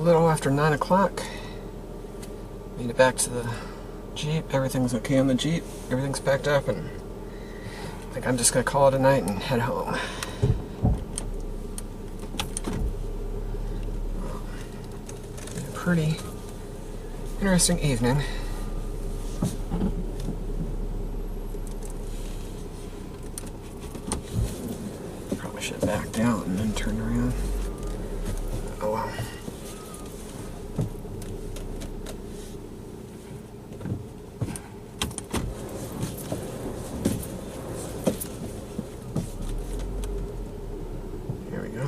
little after 9 o'clock. Made it back to the Jeep. Everything's okay on the Jeep. Everything's packed up, and I think I'm just going to call it a night and head home. Been a pretty interesting evening. Probably should have backed out and then turned around. Oh well. Here we go.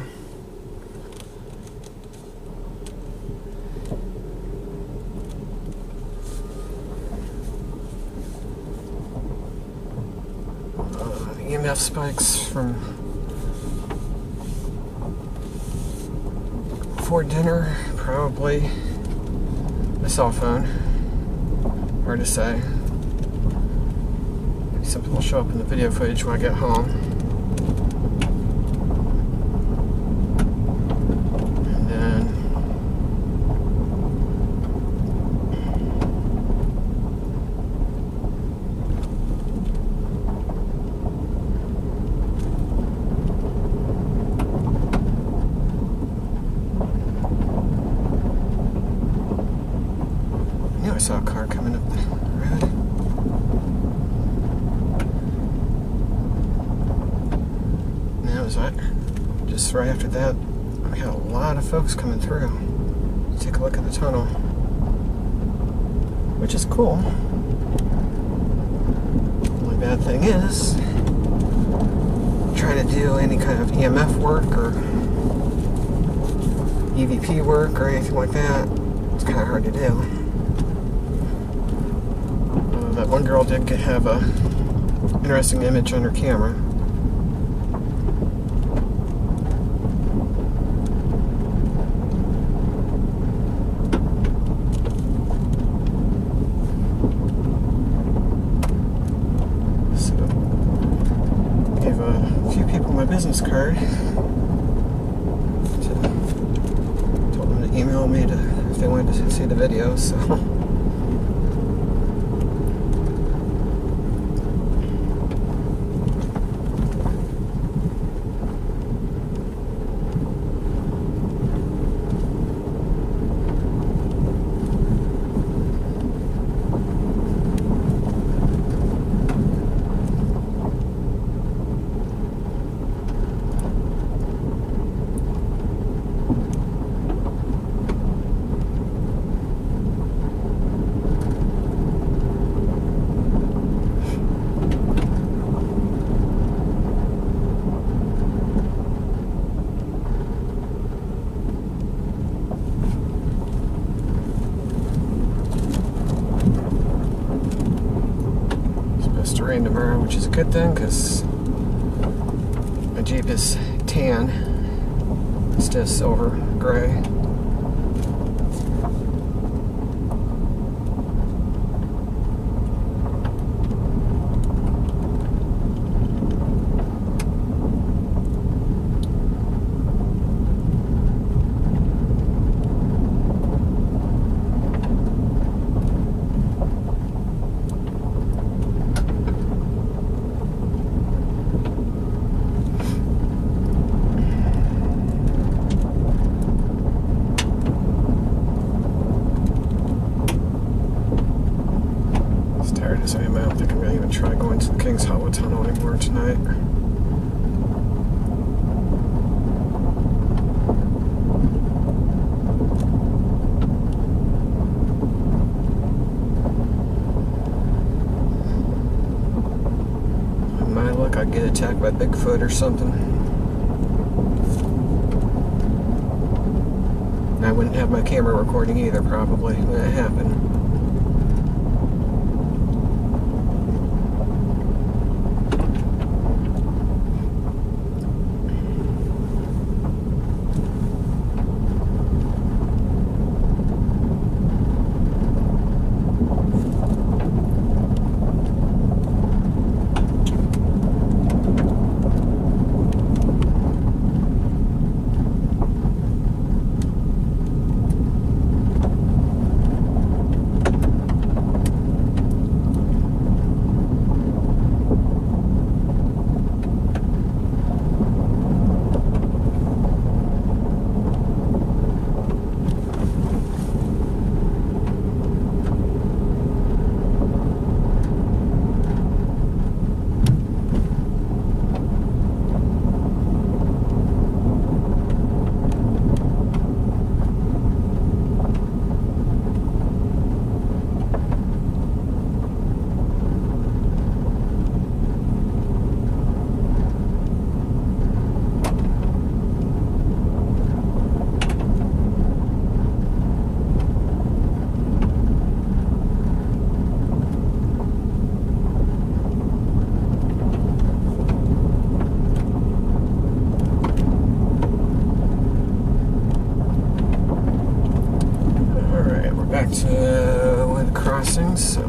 The EMF spikes from before dinner, probably my cell phone. Hard to say. Maybe something will show up in the video footage when I get home. And then I saw a car coming up the road. And that was it. Just right after that, we had a lot of folks coming through. Take a look at the tunnel, which is cool. The only bad thing is, trying to do any kind of EMF work or EVP work or anything like that, it's kind of hard to do. That one girl did have a interesting image on her camera. So, gave a few people my business card. Told them to email me if they wanted to see the video. So. Rain tomorrow, which is a good thing because my Jeep is tan instead of silver gray. So I don't think I'm going to even try going to the King's Hollow Tunnel anymore tonight. With my luck, I'd get attacked by Bigfoot or something. And I wouldn't have my camera recording either, probably, when that happened. back to one of the crossings, so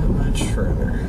not much further.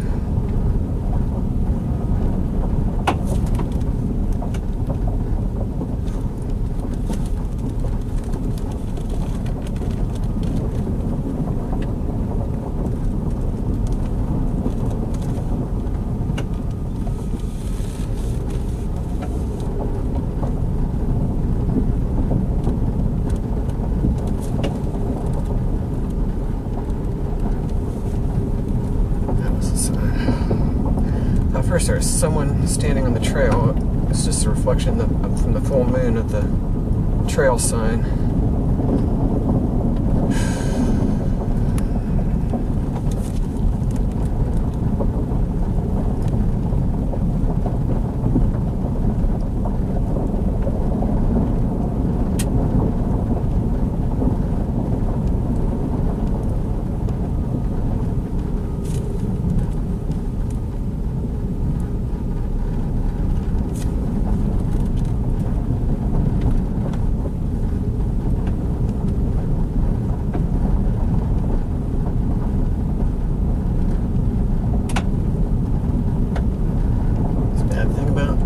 First, there's someone standing on the trail. It's just a reflection from the full moon of the trail sign.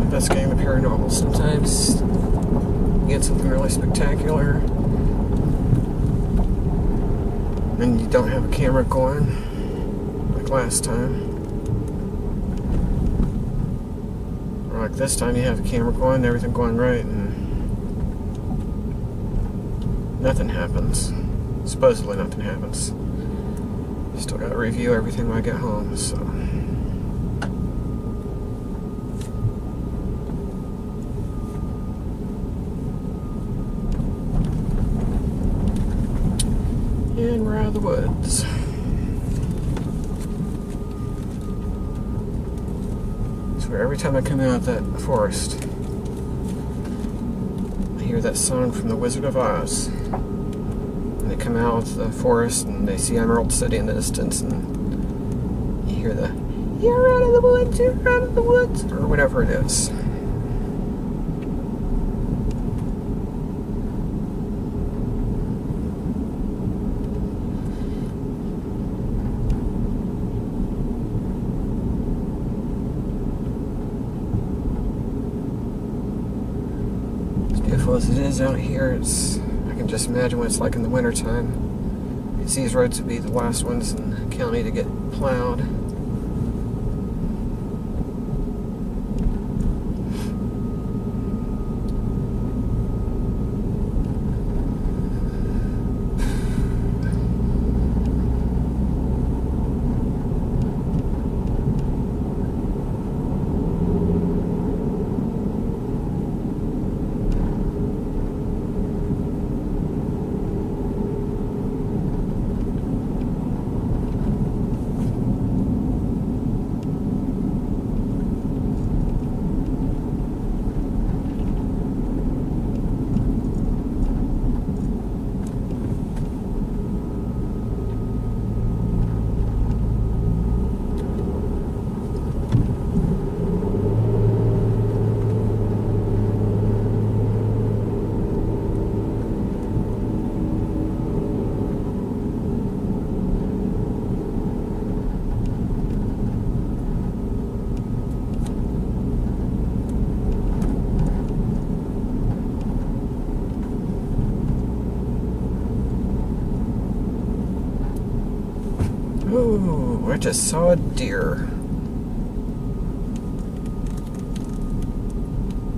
Investigating the paranormal. Sometimes you get something really spectacular and you don't have a camera going, like last time. Or like this time you have the camera going, everything going right, and nothing happens. Supposedly nothing happens. Still gotta review everything when I get home, so. And we're out of the woods. So every time I come out of that forest, I hear that song from the Wizard of Oz. And they come out of the forest and they see Emerald City in the distance, and you hear the "You're out of the woods, you're out of the woods," or whatever it is. Beautiful as it is out here, I can just imagine what it's like in the wintertime. These roads would be the last ones in the county to get plowed. Ooh, I just saw a deer.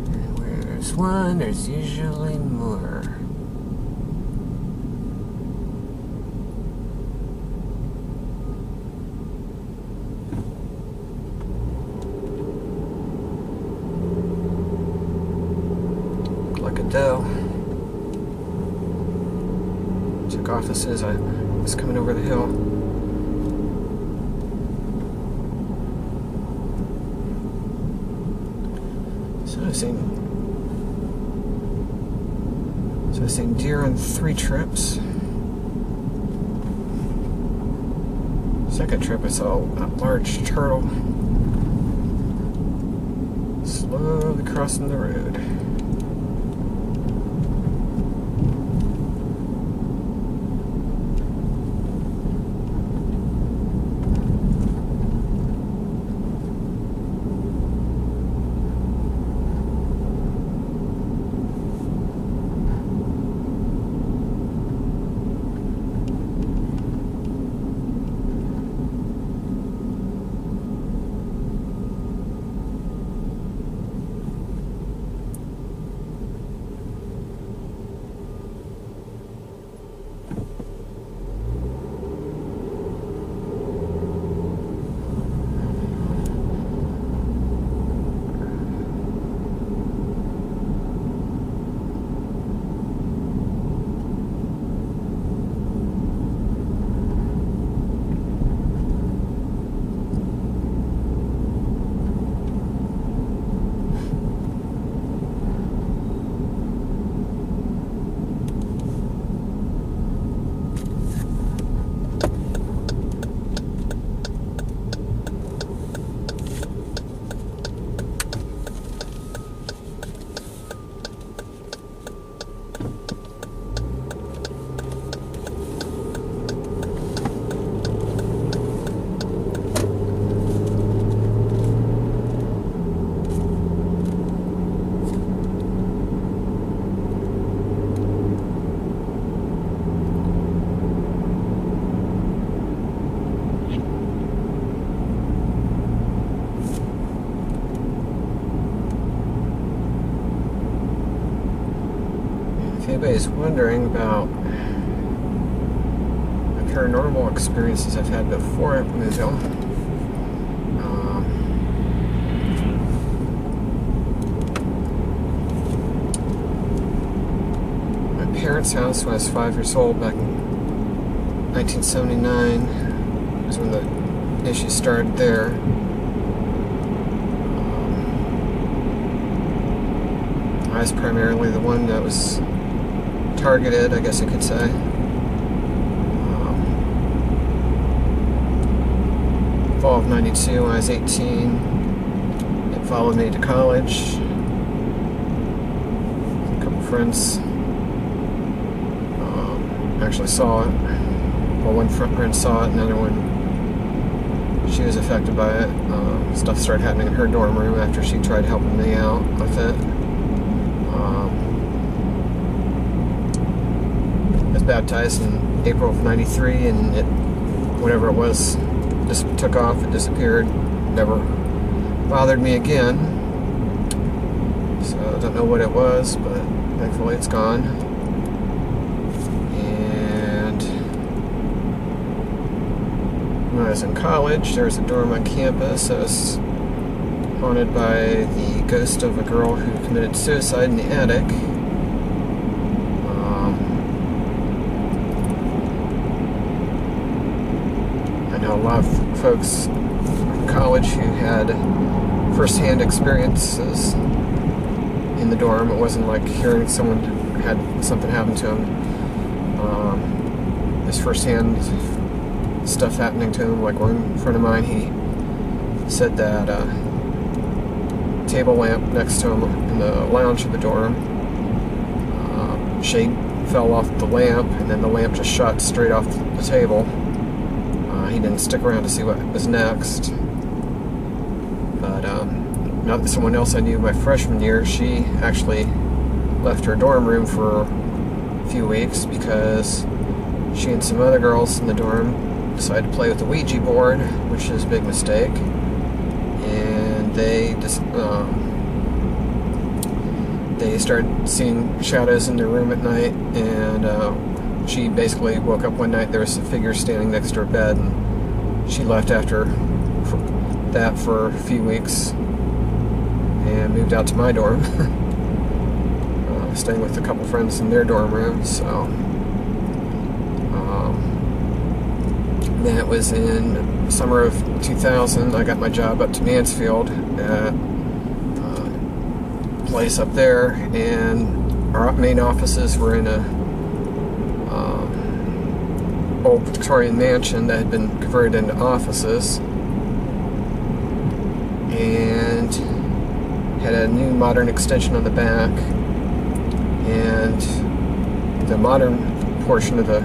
And where there's one, there's usually more. Looked like a doe. Took off as soon as I was coming over the hill. I've seen deer on 3 trips. Second trip I saw a large turtle. Slowly crossing the road. If anybody's wondering about the paranormal experiences I've had before at Moonville, my parents' house when I was 5 years old back in 1979 was when the issues started there. I was primarily the one that was targeted, I guess you could say. Fall of '92 when I was 18, it followed me to college. A couple friends actually saw it. Well, one friend saw it, another one, she was affected by it. Stuff started happening in her dorm room after she tried helping me out with it. I was baptized in April of '93, and it, whatever it was, just took off. It disappeared. Never bothered me again. So I don't know what it was, but thankfully it's gone. And when I was in college, there was a dorm on campus that was haunted by the ghost of a girl who committed suicide in the attic. I know a lot of folks in college who had first-hand experiences in the dorm. It wasn't like hearing someone had something happen to him. There's first-hand stuff happening to him. Like one friend of mine, he said that table lamp next to him in the lounge of the dorm, shade fell off the lamp, and then the lamp just shot straight off the table. He didn't stick around to see what was next. But someone else I knew my freshman year, she actually left her dorm room for a few weeks because she and some other girls in the dorm decided to play with the Ouija board, which is a big mistake. And they started seeing shadows in their room at night, and she basically woke up one night, there was a figure standing next to her bed, and she left after that for a few weeks and moved out to my dorm. Staying with a couple friends in their dorm room. So then it was in summer of 2000, I got my job up to Mansfield at a place up there, and our main offices were in a old Victorian mansion that had been converted into offices, and had a new modern extension on the back, and the modern portion of the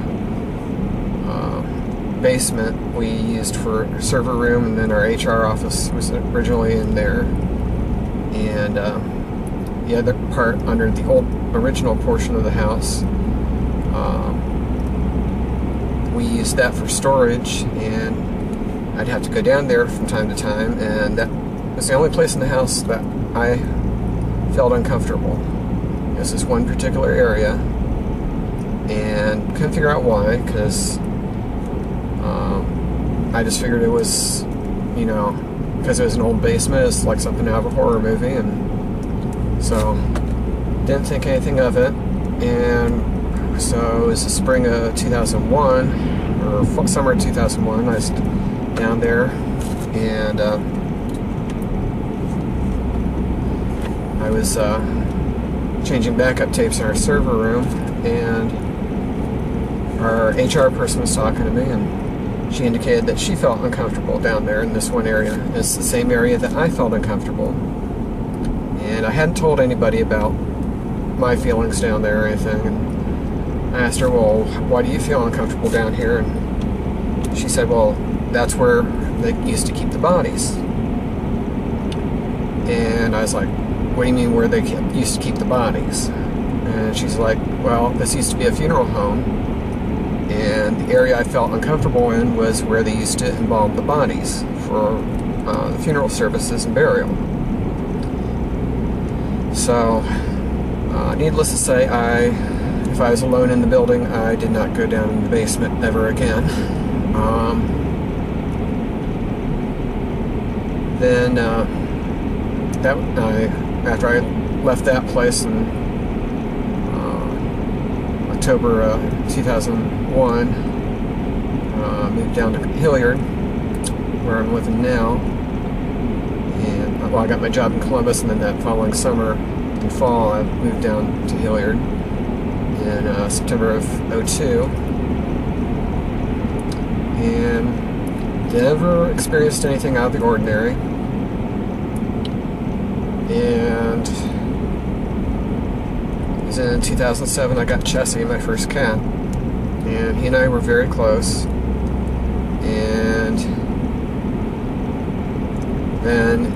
basement we used for server room, and then our HR office was originally in there. And the other part under the old original portion of the house, we used that for storage, and I'd have to go down there from time to time, and that was the only place in the house that I felt uncomfortable. This is one particular area, and couldn't figure out why, because I just figured it was, you know, because it was an old basement, it's like something out of a horror movie, and so didn't think anything of it. And so it was the spring of 2001, or summer of 2001, I was down there, and I was changing backup tapes in our server room, and our HR person was talking to me, and she indicated that she felt uncomfortable down there in this one area. It's the same area that I felt uncomfortable, and I hadn't told anybody about my feelings down there or anything. And I asked her, well, why do you feel uncomfortable down here? And she said, well, that's where they used to keep the bodies. And I was like, what do you mean where they used to keep the bodies? And she's like, well, this used to be a funeral home, and the area I felt uncomfortable in was where they used to embalm the bodies for the funeral services and burial. So, needless to say, if I was alone in the building, I did not go down in the basement ever again. Then, after I left that place in October 2001, moved down to Hilliard, where I'm living now. And well, I got my job in Columbus, and then that following summer and fall, I moved down to Hilliard in September of '02, and never experienced anything out of the ordinary. And in 2007, I got Chessie, my first cat, and he and I were very close. And then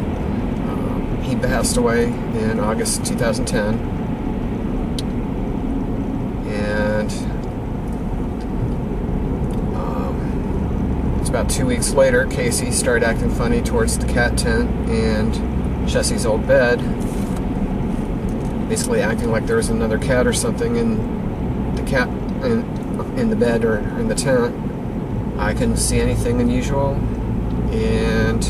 he passed away in August 2010, and it's about 2 weeks later, Casey started acting funny towards the cat tent and Chessie's old bed, basically acting like there was another cat or something in the cat in the bed or in the tent. I couldn't see anything unusual, and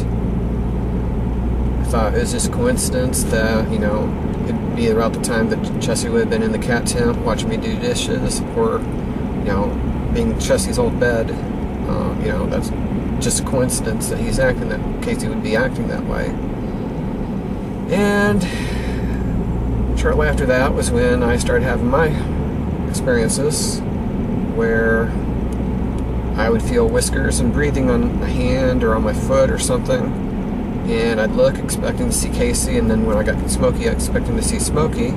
I thought it was just coincidence that, you know, it'd be about the time that Chessie would have been in the cat tent watching me do dishes, or, you know, being Chessie's old bed. You know, that's just a coincidence that he's acting that Casey would be acting that way. And shortly after that was when I started having my experiences, where I would feel whiskers and breathing on a hand or on my foot or something, and I'd look expecting to see Casey, and then when I got Smokey, expecting to see Smokey,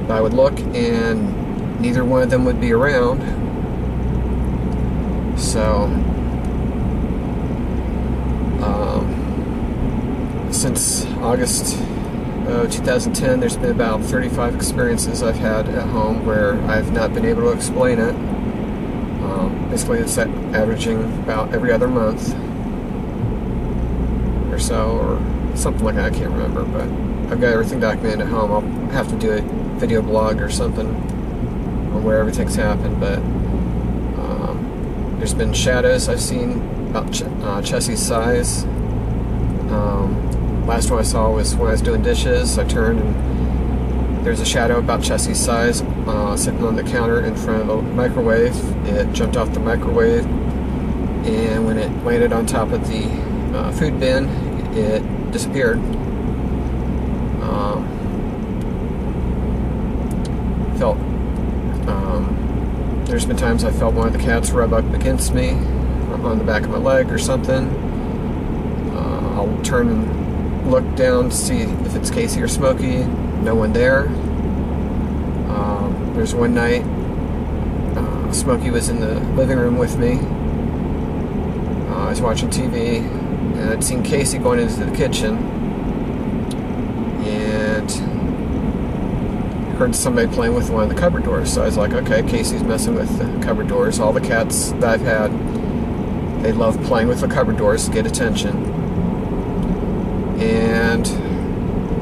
but I would look and neither one of them would be around. So since August 2010, there's been about 35 experiences I've had at home where I've not been able to explain it. Basically, it's averaging about every other month or so, or something like that. I can't remember, but I've got everything documented at home. I'll have to do a video blog or something on where everything's happened, but there's been shadows I've seen about Chessie's size. Last one I saw was when I was doing dishes. I turned and there's a shadow about Chessie's size sitting on the counter in front of the microwave. It jumped off the microwave, and when it landed on top of the food bin, it disappeared. There's been times I felt one of the cats rub up against me on the back of my leg or something. I'll turn and look down to see if it's Casey or Smokey. No one there. There's one night, Smokey was in the living room with me. I was watching TV, and I'd seen Casey going into the kitchen, and heard somebody playing with one of the cupboard doors. So I was like, okay, Casey's messing with the cupboard doors. All the cats that I've had, they love playing with the cupboard doors to get attention. And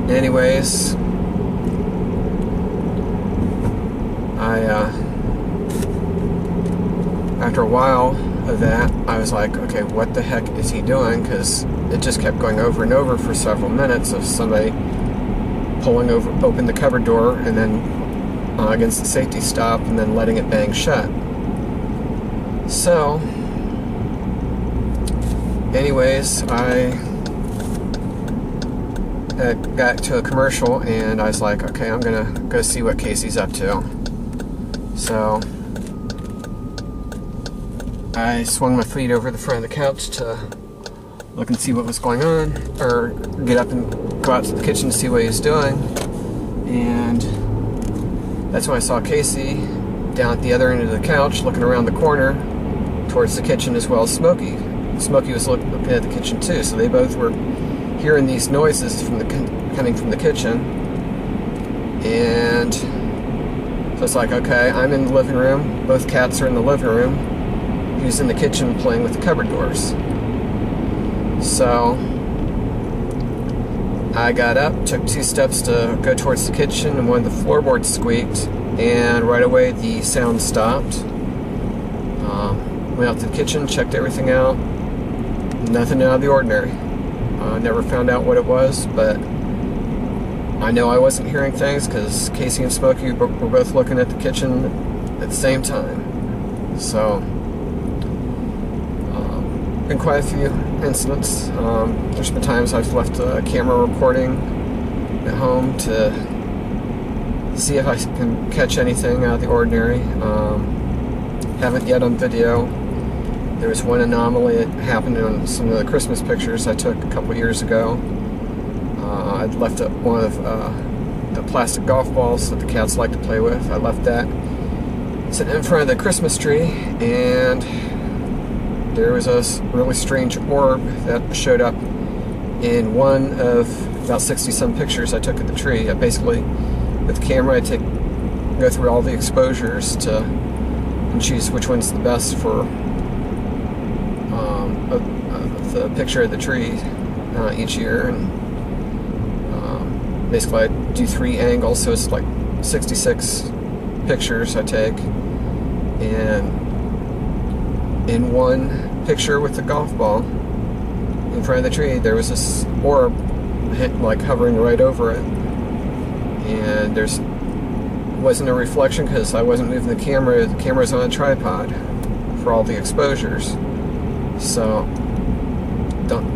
anyways, after a while of that, I was like, okay, what the heck is he doing? Because it just kept going over and over for several minutes of somebody pulling open the cupboard door and then against the safety stop and then letting it bang shut. So anyways, I got to a commercial and I was like, okay, I'm gonna go see what Casey's up to. So I swung my feet over the front of the couch to look and see what was going on, or get up and go out to the kitchen to see what he was doing. And that's when I saw Casey down at the other end of the couch looking around the corner towards the kitchen, as well as Smokey. Smokey was looking at the kitchen too, so they both were hearing these noises coming from the kitchen. And so it's like, okay, I'm in the living room, both cats are in the living room, he was in the kitchen playing with the cupboard doors. So I got up, took 2 steps to go towards the kitchen, and one of the floorboards squeaked, and right away the sound stopped. Went out to the kitchen, checked everything out, nothing out of the ordinary. Never found out what it was, but I know I wasn't hearing things because Casey and Smokey were both looking at the kitchen at the same time. So been quite a few incidents. There's been times I've left a camera recording at home to see if I can catch anything out of the ordinary. Haven't yet on video. There was one anomaly that happened on some of the Christmas pictures I took a couple years ago. I'd left one of the plastic golf balls that the cats like to play with. I left that sitting in front of the Christmas tree, and there was a really strange orb that showed up in one of about 60-some pictures I took of the tree. I basically, with the camera, I go through all the exposures and choose which one's the best for the picture of the tree each year. And basically, I do 3 angles, so it's like 66 pictures I take. And in one picture with the golf ball in front of the tree, there was this orb like hovering right over it, and wasn't a reflection because I wasn't moving the camera. The camera's on a tripod for all the exposures, so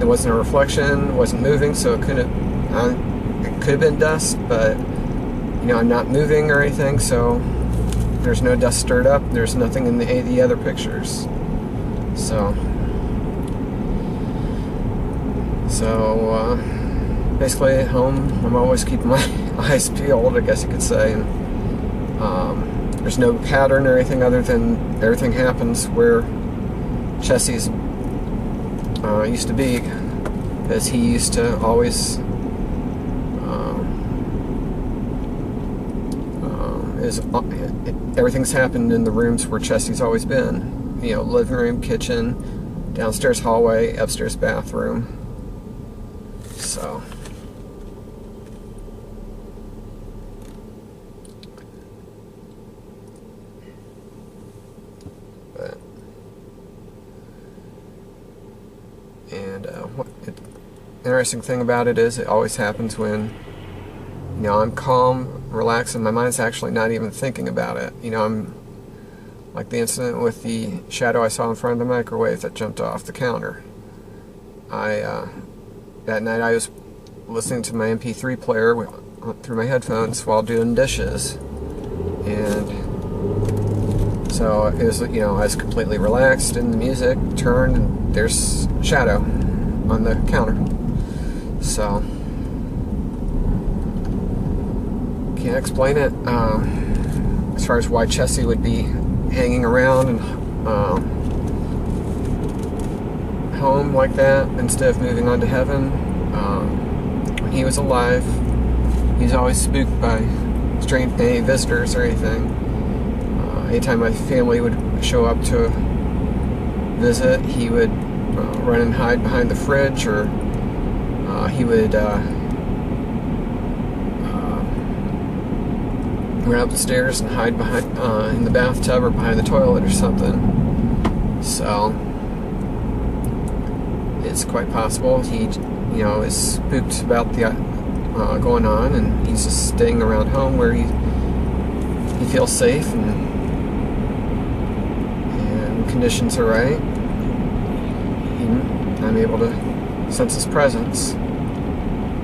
it wasn't a reflection, wasn't moving, so it could have been dust, but I'm not moving or anything, so there's no dust stirred up. There's nothing in the other pictures. So basically at home, I'm always keeping my eyes peeled, I guess you could say. And there's no pattern or anything other than everything happens where Chelsea's used to be, as he used to always everything's happened in the rooms where Chelsea's always been. Living room, kitchen, downstairs hallway, upstairs bathroom. So interesting thing about it is it always happens when I'm calm, relaxed, and my mind's actually not even thinking about it. I'm like the incident with the shadow I saw in front of the microwave that jumped off the counter. That night I was listening to my MP3 player through my headphones while doing dishes, and so it was, I was completely relaxed, and the music turned, and there's shadow on the counter. So Can't explain it. As far as why Chessie would be hanging around and home like that instead of moving on to heaven. When he was alive, he was always spooked by strange visitors or anything. Anytime my family would show up to visit, he would run and hide behind the fridge, or he would run up the stairs and hide behind in the bathtub or behind the toilet or something. So it's quite possible he, is spooked about the going on, and he's just staying around home where he feels safe and conditions are right. I'm able to sense his presence.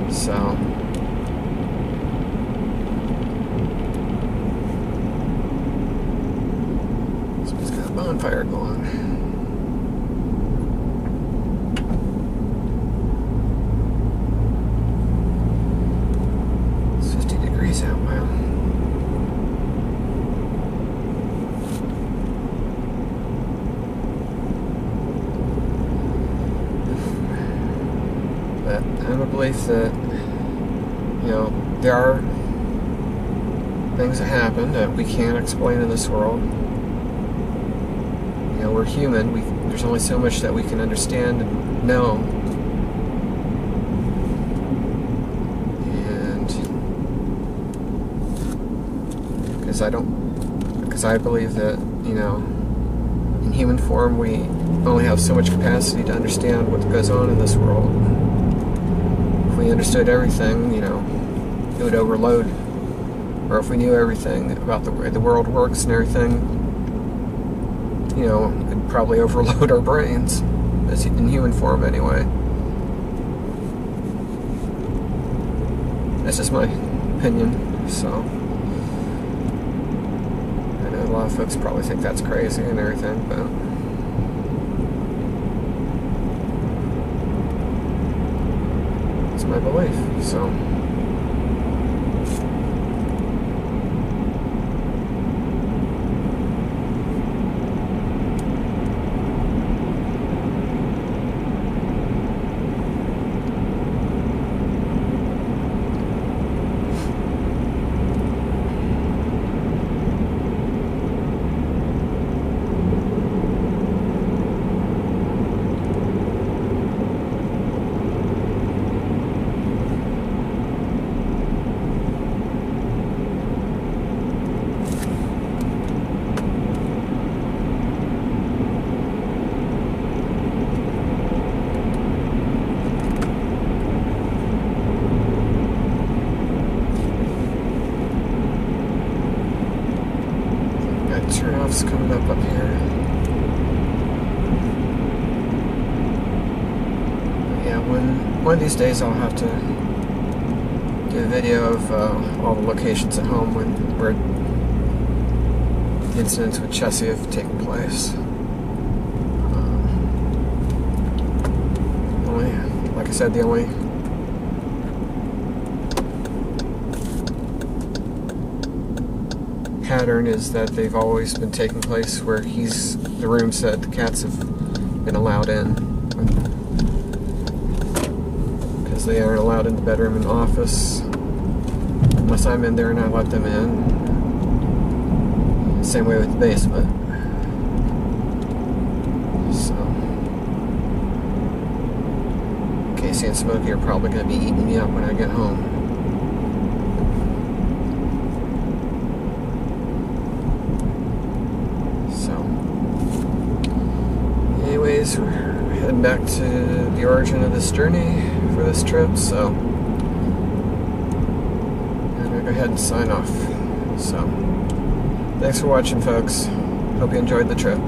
So he's got a bonfire going. It's 50 degrees out, wow. But I'm a belief that, there are things that happen that we can't explain in this world. We're human. There's only so much that we can understand and know. And because I believe that, in human form we only have so much capacity to understand what goes on in this world. If we understood everything, it would overload. Or if we knew everything about the way the world works and everything, it'd probably overload our brains, in human form anyway. That's just my opinion, so. I know a lot of folks probably think that's crazy and everything, but it's my belief, so. Turnoff's coming up here. Yeah, one of these days I'll have to do a video of all the locations at home where the incidents with Chessie have taken place. Like I said, the only pattern is that they've always been taking place where the rooms that the cats have been allowed in, because they aren't allowed in the bedroom and office unless I'm in there and I let them in. Same way with the basement. So Casey and Smokey are probably going to be eating me up when I get home. Anyways, we're heading back to the origin of this journey for this trip, so I'm gonna go ahead and sign off. So, thanks for watching, folks. Hope you enjoyed the trip.